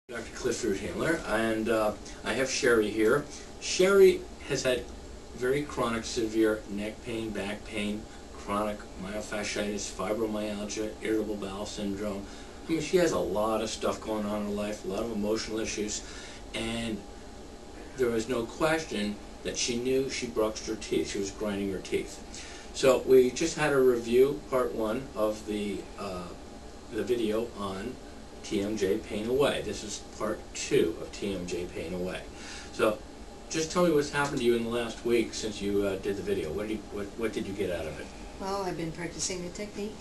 Dr. Cliff Root Handler, and I have Sherry here. Sherry has had very chronic, severe neck pain, back pain, chronic myofasciitis, fibromyalgia, irritable bowel syndrome. I mean, she has a lot of stuff going on in her life, a lot of emotional issues, and there was no question that she knew she bruxed her teeth. She was grinding her teeth. So we just had a review, part one of the video on TMJ Pain Away. This is part two of TMJ Pain Away. So just tell me what's happened to you in the last week since you did the video. What did you get out of it? Well, I've been practicing the technique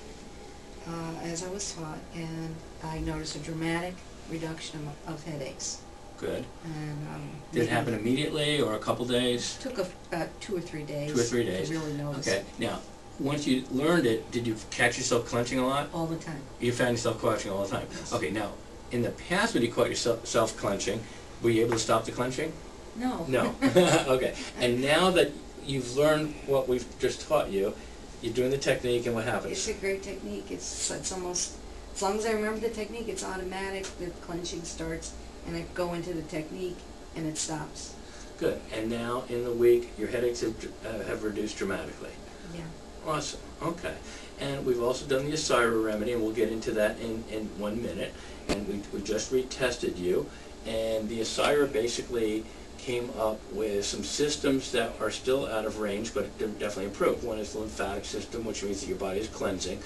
as I was taught, and I noticed a dramatic reduction of headaches. Good. And did it happen immediately or a couple days? Took about 2 or 3 days. 2 or 3 days. To really notice. Okay. Now, once you learned it, did you catch yourself clenching a lot? All the time. You found yourself clenching all the time? Yes. Okay, now, in the past when you caught yourself clenching, were you able to stop the clenching? No. No. Okay. And now that you've learned what we've just taught you, you're doing the technique, and what happens? It's a great technique. It's almost, as long as I remember the technique, it's automatic. The clenching starts, and I go into the technique, and it stops. Good. And now, in the week, your headaches have reduced dramatically. Yeah. Awesome. Okay. And we've also done the Asira remedy, and we'll get into that in 1 minute. And we just retested you, and the Asira basically came up with some systems that are still out of range, but definitely improved. One is the lymphatic system, which means that your body is cleansing.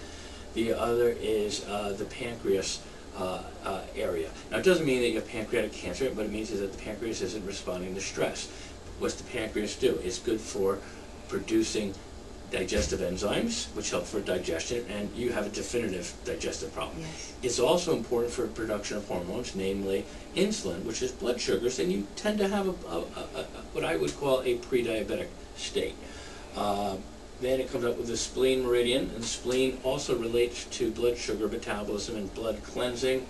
The other is the pancreas area. Now, it doesn't mean that you have pancreatic cancer, but it means that the pancreas isn't responding to stress. What's the pancreas do? It's good for producing digestive enzymes, which help for digestion, and you have a definitive digestive problem. Yes. It's also important for production of hormones, namely insulin, which is blood sugars, and you tend to have what I would call a pre-diabetic state. Then it comes up with the spleen meridian, and the spleen also relates to blood sugar metabolism and blood cleansing,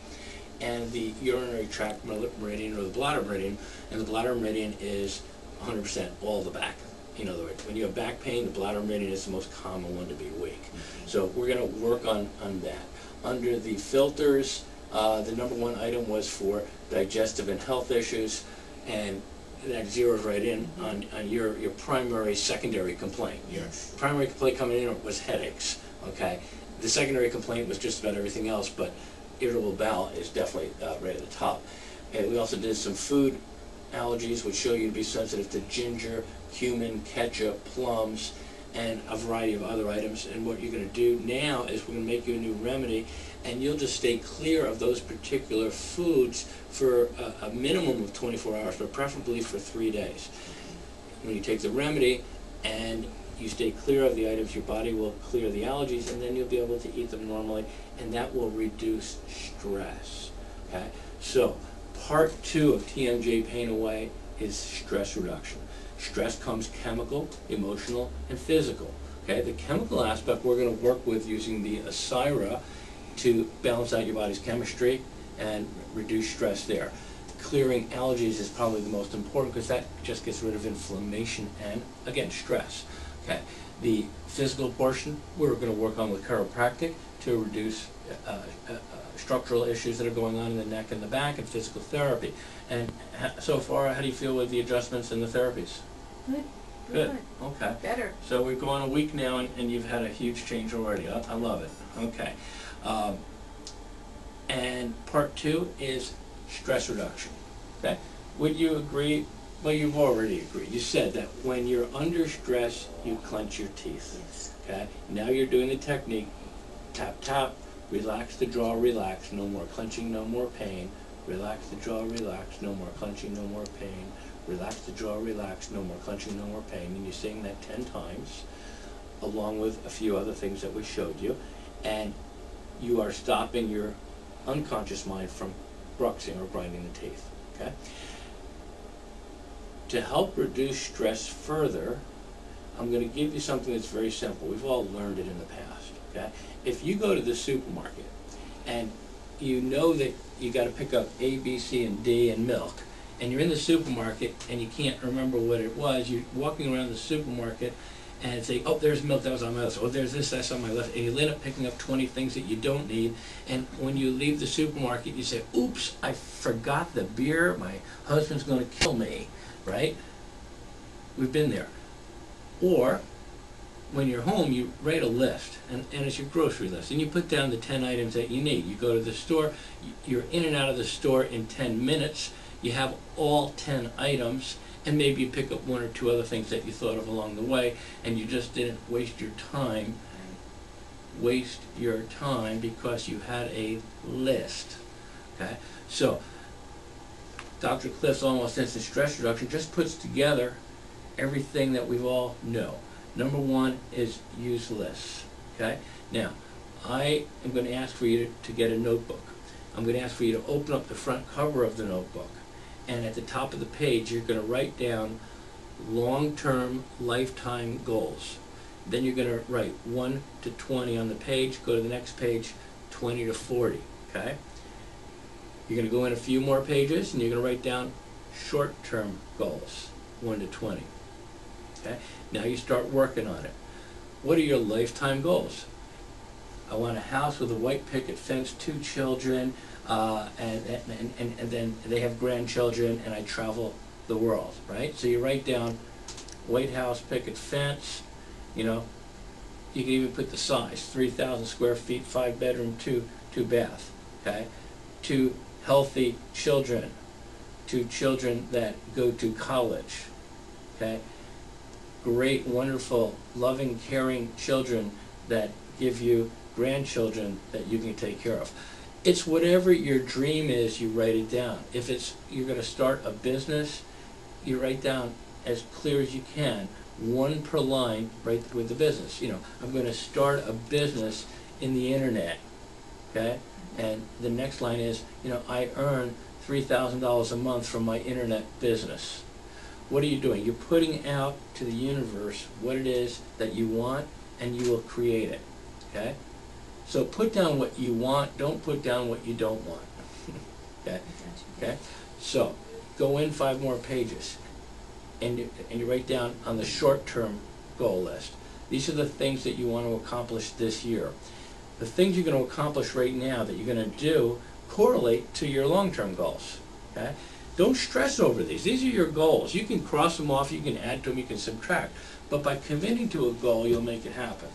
and the urinary tract meridian, or the bladder meridian, and the bladder meridian is 100% all the back. In other words, when you have back pain, the bladder meridian is the most common one to be weak. So we're going to work on that. Under the filters, the #1 item was for digestive and health issues, and that zeroes right in on your primary secondary complaint. Your primary complaint coming in was headaches. Okay, the secondary complaint was just about everything else, but irritable bowel is definitely right at the top. And we also did some food allergies, which show you to be sensitive to ginger, cumin, ketchup, plums, and a variety of other items. And what you're going to do now is we're going to make you a new remedy, and you'll just stay clear of those particular foods for a minimum of 24 hours, but preferably for 3 days. When you take the remedy and you stay clear of the items, your body will clear the allergies, and then you'll be able to eat them normally, and that will reduce stress. Okay? So, part 2 of TMJ Pain Away is stress reduction. Stress comes chemical, emotional, and physical. Okay, the chemical aspect we're going to work with using the Asira to balance out your body's chemistry and reduce stress there. Clearing allergies is probably the most important because that just gets rid of inflammation and, again, stress. Okay, the physical portion we're going to work on with chiropractic to reduce structural issues that are going on in the neck and the back, and physical therapy. And so far, how do you feel with the adjustments and the therapies? Good. Good. Okay. Better. So we've gone a week now, and you've had a huge change already. I love it. Okay. And part 2 is stress reduction. Okay. Would you agree? Well, you've already agreed. You said that when you're under stress, you clench your teeth. Yes. Okay. Now you're doing the technique. Tap, tap. Relax the jaw, relax. No more clenching, no more pain. Relax the jaw, relax. No more clenching, no more pain. Relax the jaw, relax. No more clenching, no more pain. And you're saying that 10 times, along with a few other things that we showed you. And you are stopping your unconscious mind from bruxing or grinding the teeth. Okay? To help reduce stress further, I'm going to give you something that's very simple. We've all learned it in the past. Okay? If you go to the supermarket and you know that you got to pick up A, B, C, and D and milk, and you're in the supermarket and you can't remember what it was, you're walking around the supermarket and say, oh, there's milk that was on my list, oh, there's this, that's on my list, and you end up picking up 20 things that you don't need, and when you leave the supermarket, you say, oops, I forgot the beer, my husband's going to kill me, right? We've been there. Or, when you're home, you write a list, and it's your grocery list, and you put down the 10 items that you need. You go to the store, you're in and out of the store in 10 minutes, you have all 10 items, and maybe you pick up 1 or 2 other things that you thought of along the way, and you just didn't waste your time. Waste your time because you had a list. Okay? So, Dr. Cliff's Almost Instant Stress Reduction just puts together everything that we all know. Number 1 is use lists. Okay? Now, I am going to ask for you to get a notebook. I'm going to ask for you to open up the front cover of the notebook. And at the top of the page, you're going to write down long-term lifetime goals. Then you're going to write 1 to 20 on the page, go to the next page, 20 to 40. Okay? You're going to go in a few more pages, and you're going to write down short-term goals, 1 to 20. Okay? Now you start working on it. What are your lifetime goals? I want a house with a white picket fence, 2 children, and then they have grandchildren, and I travel the world, right? So you write down white house, picket fence, you know, you can even put the size, 3,000 square feet, 5 bedroom, 2 bath, okay? 2 healthy children, 2 children that go to college, okay? Great, wonderful, loving, caring children that give you grandchildren that you can take care of. It's whatever your dream is, you write it down. If it's you're going to start a business, you write down as clear as you can, 1 per line, right with the business. You know, I'm going to start a business in the internet, okay? And the next line is, you know, I earn $3,000 a month from my internet business. What are you doing? You're putting out to the universe what it is that you want, and you will create it, okay? So put down what you want, don't put down what you don't want, okay? Okay? So go in 5 more pages, and you write down on the short-term goal list. These are the things that you want to accomplish this year. The things you're going to accomplish right now that you're going to do correlate to your long-term goals, okay? Don't stress over these. These are your goals. You can cross them off, you can add to them, you can subtract. But by committing to a goal, you'll make it happen.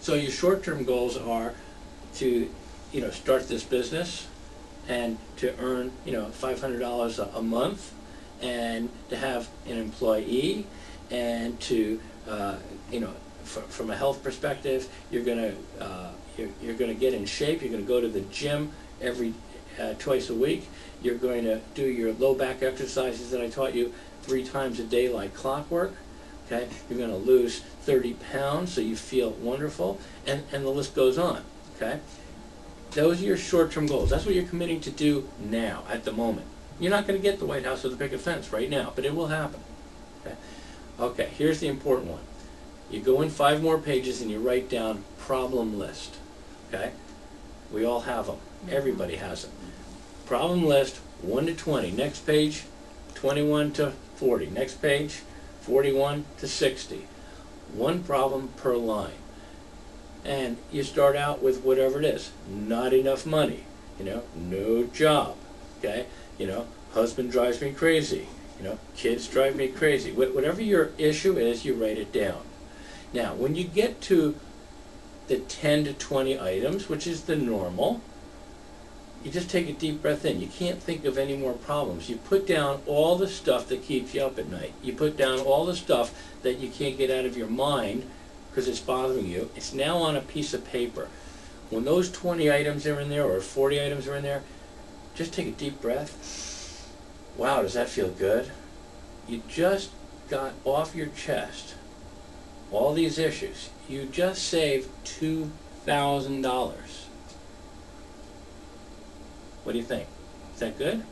So your short-term goals are to, you know, start this business and to earn, you know, $500 a month, and to have an employee, and to, you know, from a health perspective, you're gonna get in shape. You're gonna go to the gym twice a week. You're going to do your low back exercises that I taught you 3 times a day like clockwork. Okay, you're going to lose 30 pounds so you feel wonderful, and the list goes on. Okay, those are your short-term goals. That's what you're committing to do now, at the moment. You're not going to get the White House or the picket fence right now, but it will happen. Okay, okay. Here's the important one. You go in 5 more pages and you write down problem list. Okay, we all have them. Everybody has them. Problem list, 1 to 20. Next page, 21 to 40. Next page, 41 to 60. 1 problem per line. And you start out with whatever it is. Not enough money. You know, no job. Okay? You know, husband drives me crazy. You know, kids drive me crazy. Whatever your issue is, you write it down. Now, when you get to the 10 to 20 items, which is the normal, you just take a deep breath in. You can't think of any more problems. You put down all the stuff that keeps you up at night. You put down all the stuff that you can't get out of your mind because it's bothering you. It's now on a piece of paper. When those 20 items are in there, or 40 items are in there, just take a deep breath. Wow, does that feel good? You just got off your chest all these issues. You just saved $2,000. What do you think? Is that good?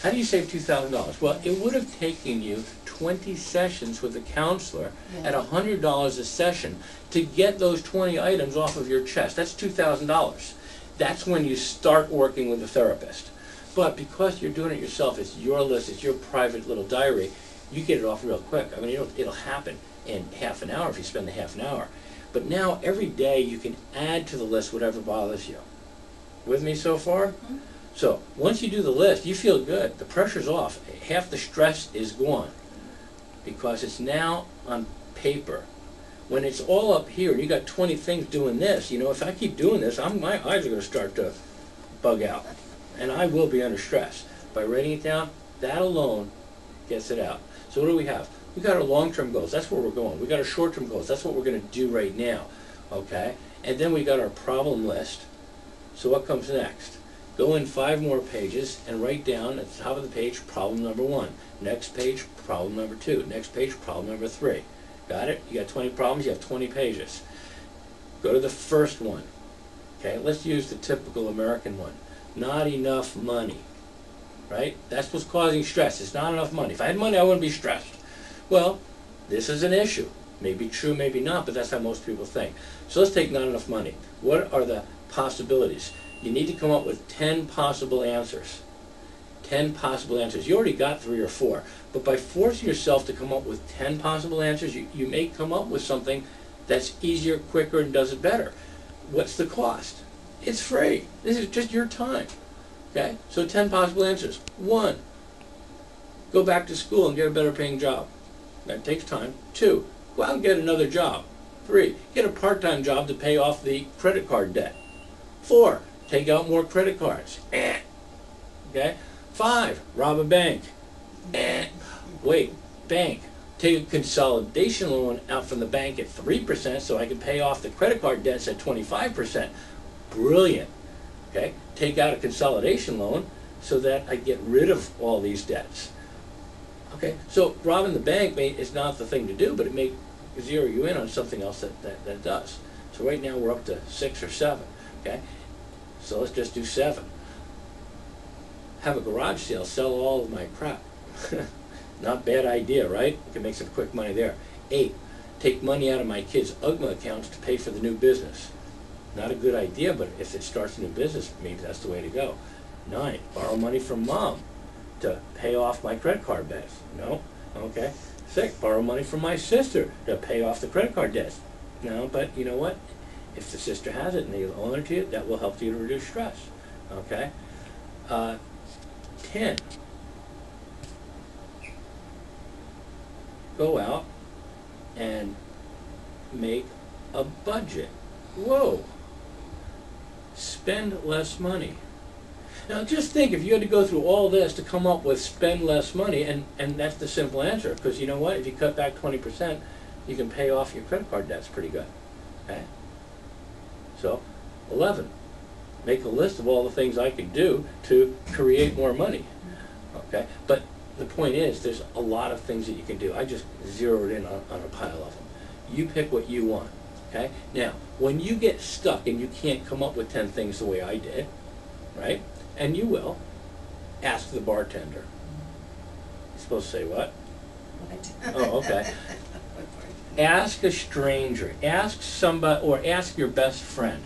How do you save $2,000? Well, it would have taken you 20 sessions with a counselor at $100 a session to get those 20 items off of your chest. That's $2,000. That's when you start working with a therapist. But because you're doing it yourself, it's your list, it's your private little diary, you get it off real quick. I mean, it'll happen. in half an hour if you spend the half an hour. But now every day you can add to the list whatever bothers you. With me so far? Mm-hmm. So once you do the list, you feel good. The pressure's off. Half the stress is gone because it's now on paper. When it's all up here and you got 20 things doing this, you know, if I keep doing this, my eyes are going to start to bug out. And I will be under stress. By writing it down, that alone gets it out. So what do we have? We got our long-term goals. That's where we're going. We got our short-term goals. That's what we're going to do right now. Okay? And then we got our problem list. So what comes next? Go in 5 more pages and write down at the top of the page problem number 1. Next page, problem number 2. Next page, problem number 3. Got it? You got 20 problems, you have 20 pages. Go to the first one. Okay, let's use the typical American one. Not enough money. Right? That's what's causing stress. It's not enough money. If I had money, I wouldn't be stressed. Well, this is an issue. Maybe true, maybe not, but that's how most people think. So let's take not enough money. What are the possibilities? You need to come up with 10 possible answers. 10 possible answers. You already got 3 or 4, but by forcing yourself to come up with 10 possible answers, you may come up with something that's easier, quicker, and does it better. What's the cost? It's free. This is just your time. Okay? So 10 possible answers. 1, go back to school and get a better paying job. That takes time. 2, go out and get another job. 3, get a part-time job to pay off the credit card debt. 4, take out more credit cards. Okay? 5, rob a bank. Wait, bank. Take a consolidation loan out from the bank at 3% so I can pay off the credit card debts at 25%. Brilliant. Okay? Take out a consolidation loan so that I get rid of all these debts. Okay? So robbing the bank is not the thing to do, but it may zero you in on something else that does. So right now we're up to 6 or 7. Okay? So let's just do 7. Have a garage sale, sell all of my crap. Not bad idea, right? You can make some quick money there. 8, take money out of my kids' UGMA accounts to pay for the new business. Not a good idea, but if it starts a new business, maybe that's the way to go. 9, borrow money from mom to pay off my credit card debts. No? Okay. 6, borrow money from my sister to pay off the credit card debts. No, but you know what? If the sister has it and they loan it to you, that will help you to reduce stress. Okay? 10, go out and make a budget. Whoa! Spend less money. Now just think if you had to go through all this to come up with spend less money, and that's the simple answer, because you know what? If you cut back 20%, you can pay off your credit card debts pretty good. Okay? So, 11, make a list of all the things I can do to create more money. Okay? But the point is, there's a lot of things that you can do. I just zeroed in on a pile of them. You pick what you want. Okay? Now, when you get stuck and you can't come up with 10 things the way I did, right? And you will, ask the bartender. You're supposed to say what? What? Oh, okay. Ask a stranger. Ask somebody, or ask your best friend.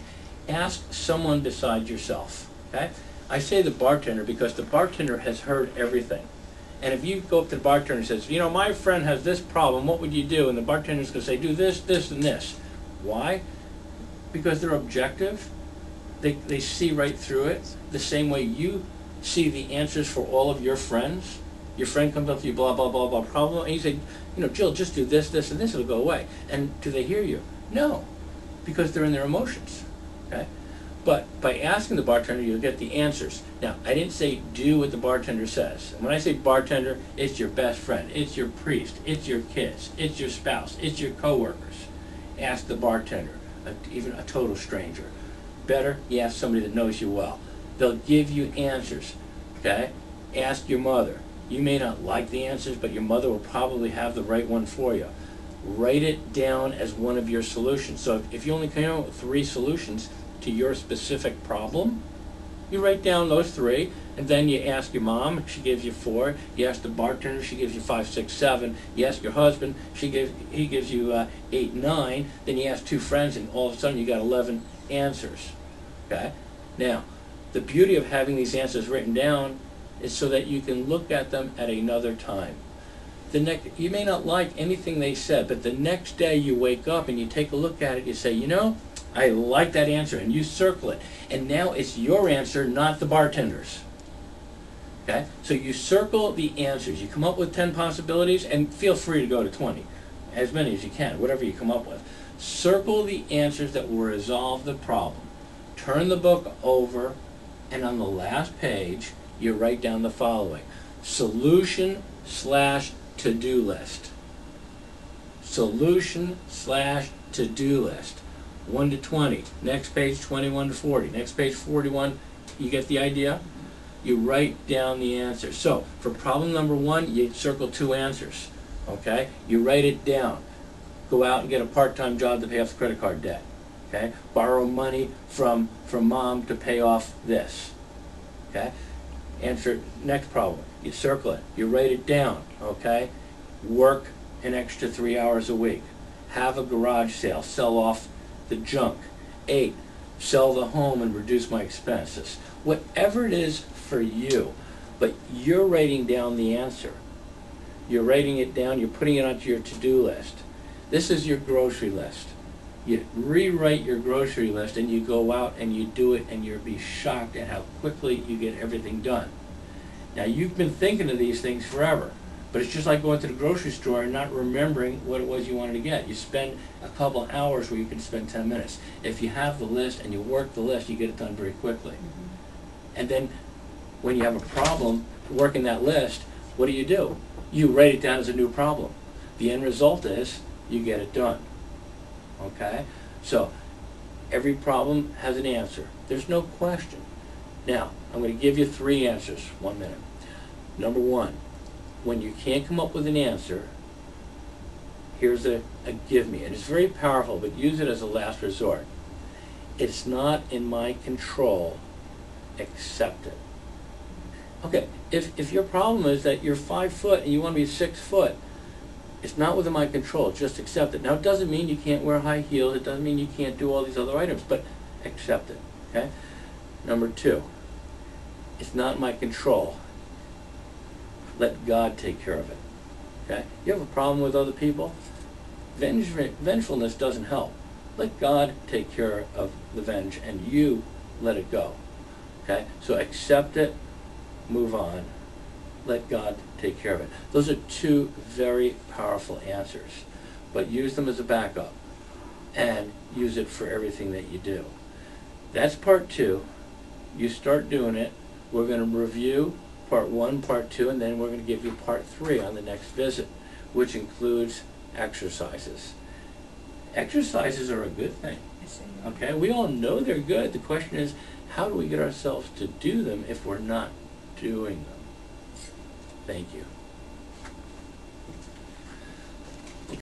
Ask someone besides yourself. Okay? I say the bartender because the bartender has heard everything. And if you go up to the bartender and says, you know, my friend has this problem, what would you do? And the bartender's going to say, do this, this, and this. Why? Because they're objective. They see right through it the same way you see the answers for all of your friends. Your friend comes up to you, blah, blah, blah, blah, problem, and you say, you know, Jill, just do this, this, and this, it'll go away. And do they hear you? No, because they're in their emotions, okay? But by asking the bartender, you'll get the answers. Now, I didn't say do what the bartender says. When I say bartender, it's your best friend, it's your priest, it's your kids, it's your spouse, it's your coworkers. Ask the bartender, even a total stranger. Better, you ask somebody that knows you well. They'll give you answers, okay? Ask your mother. You may not like the answers, but your mother will probably have the right one for you. Write it down as one of your solutions. So if you only came up with 3 solutions to your specific problem, you write down those 3, and then you ask your mom, she gives you 4. You ask the bartender, she gives you 5, 6, 7. You ask your husband, he gives you 8, 9. Then you ask 2 friends, and all of a sudden you got 11 answers. Okay? Now, the beauty of having these answers written down is so that you can look at them at another time. you may not like anything they said, but the next day you wake up and you take a look at it, you say, you know, I like that answer, and you circle it. And now it's your answer, not the bartender's. Okay? So you circle the answers. You come up with 10 possibilities, and feel free to go to 20. As many as you can, whatever you come up with. Circle the answers that will resolve the problem. Turn the book over, and on the last page, you write down the following. Solution/to-do list. Solution/to-do list. 1 to 20. Next page, 21 to 40. Next page, 41. You get the idea? You write down the answer. So, for problem number 1, you circle 2 answers. Okay? You write it down. Go out and get a part-time job to pay off the credit card debt. Okay? Borrow money from mom to pay off this. Okay? Answer next problem. You circle it. You write it down. Okay? Work an extra 3 hours a week. Have a garage sale. Sell off the junk. 8. Sell the home and reduce my expenses. Whatever it is for you, but you're writing down the answer. You're writing it down. You're putting it onto your to-do list. This is your grocery list. You rewrite your grocery list and you go out and you do it, and you'll be shocked at how quickly you get everything done. Now, you've been thinking of these things forever, but it's just like going to the grocery store and not remembering what it was you wanted to get. You spend a couple hours where you can spend 10 minutes. If you have the list and you work the list, you get it done very quickly. And then when you have a problem working that list, what do? You write it down as a new problem. The end result is you get it done. Okay? So every problem has an answer. There's no question. Now, I'm going to give you 3 answers. 1 minute. Number 1, when you can't come up with an answer, here's a give me. And it's very powerful, but use it as a last resort. It's not in my control. Accept it. Okay, if your problem is that you're 5 foot and you want to be 6 foot, it's not within my control. Just accept it. Now, it doesn't mean you can't wear high heels. It doesn't mean you can't do all these other items, but accept it. Okay? Number 2, it's not in my control. Let God take care of it. Okay? You have a problem with other people? Vengefulness doesn't help. Let God take care of the venge, and you let it go. Okay? So accept it, move on, let God take care of it. Those are 2 very powerful answers, but use them as a backup and use it for everything that you do. That's part 2. You start doing it. We're going to review part 1, part 2, and then we're going to give you part 3 on the next visit, which includes exercises. Exercises are a good thing. Okay? We all know they're good. The question is, how do we get ourselves to do them if we're not doing them? Thank you.